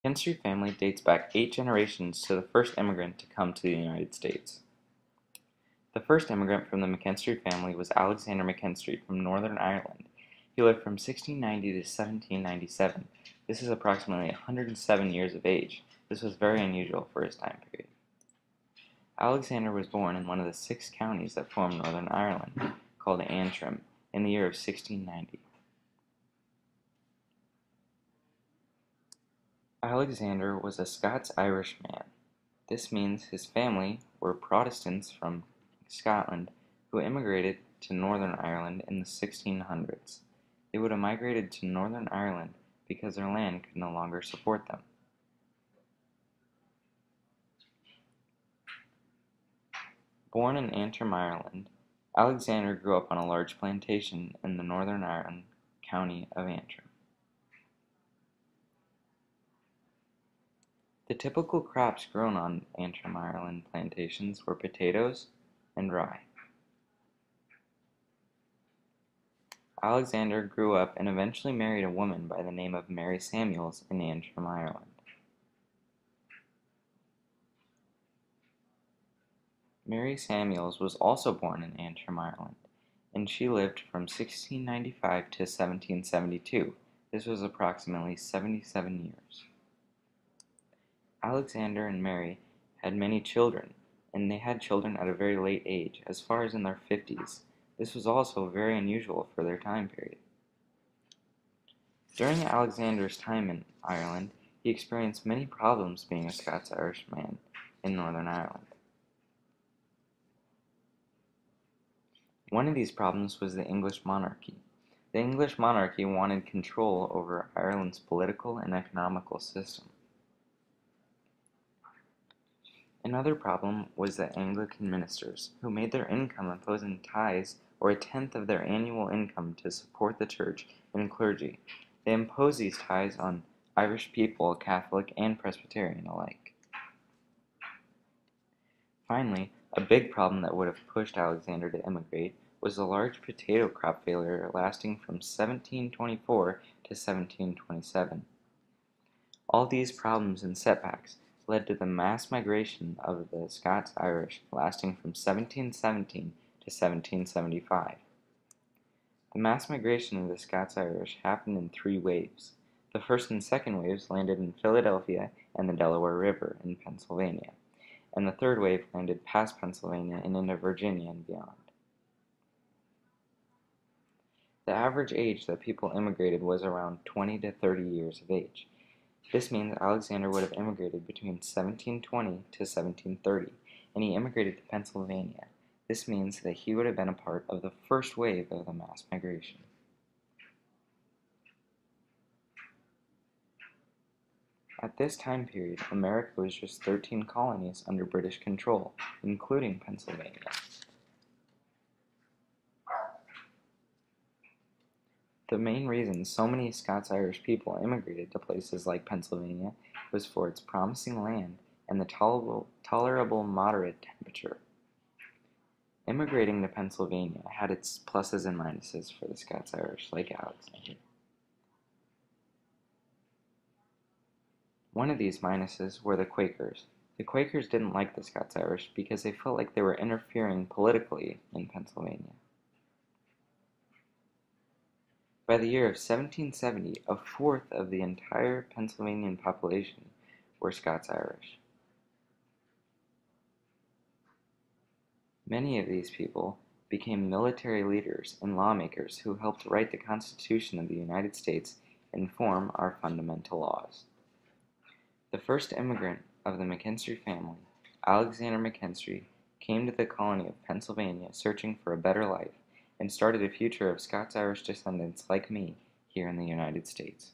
McKinstry family dates back 8 generations to the first immigrant to come to the United States. The first immigrant from the McKinstry family was Alexander McKinstry from Northern Ireland. He lived from 1690 to 1797. This is approximately 107 years of age. This was very unusual for his time period. Alexander was born in one of the 6 counties that form Northern Ireland, called Antrim, in the year of 1690. Alexander was a Scots-Irish man. This means his family were Protestants from Scotland who immigrated to Northern Ireland in the 1600s. They would have migrated to Northern Ireland because their land could no longer support them. Born in Antrim, Ireland, Alexander grew up on a large plantation in the Northern Ireland county of Antrim. The typical crops grown on Antrim, Ireland plantations were potatoes and rye. Alexander grew up and eventually married a woman by the name of Mary Samuels in Antrim, Ireland. Mary Samuels was also born in Antrim, Ireland, and she lived from 1695 to 1772. This was approximately 77 years. Alexander and Mary had many children, and they had children at a very late age, as far as in their 50s. This was also very unusual for their time period. During Alexander's time in Ireland, he experienced many problems being a Scots-Irish man in Northern Ireland. One of these problems was the English monarchy. The English monarchy wanted control over Ireland's political and economical system. Another problem was the Anglican ministers, who made their income imposing tithes or a tenth of their annual income to support the church and clergy. They imposed these tithes on Irish people, Catholic and Presbyterian alike. Finally, a big problem that would have pushed Alexander to immigrate was the large potato crop failure lasting from 1724 to 1727. All these problems and setbacks led to the mass migration of the Scots-Irish lasting from 1717 to 1775. The mass migration of the Scots-Irish happened in 3 waves. The first and second waves landed in Philadelphia and the Delaware River in Pennsylvania, and the third wave landed past Pennsylvania and into Virginia and beyond. The average age that people immigrated was around 20 to 30 years of age. This means Alexander would have immigrated between 1720 to 1730, and he immigrated to Pennsylvania. This means that he would have been a part of the first wave of the mass migration. At this time period, America was just 13 colonies under British control, including Pennsylvania. The main reason so many Scots-Irish people immigrated to places like Pennsylvania was for its promising land and the tolerable moderate temperature. Immigrating to Pennsylvania had its pluses and minuses for the Scots-Irish like Alexander. One of these minuses were the Quakers. The Quakers didn't like the Scots-Irish because they felt like they were interfering politically in Pennsylvania. By the year of 1770, a fourth of the entire Pennsylvanian population were Scots-Irish. Many of these people became military leaders and lawmakers who helped write the Constitution of the United States and form our fundamental laws. The first immigrant of the McKinstry family, Alexander McKinstry, came to the colony of Pennsylvania searching for a better life and started a future of Scots-Irish descendants like me here in the United States.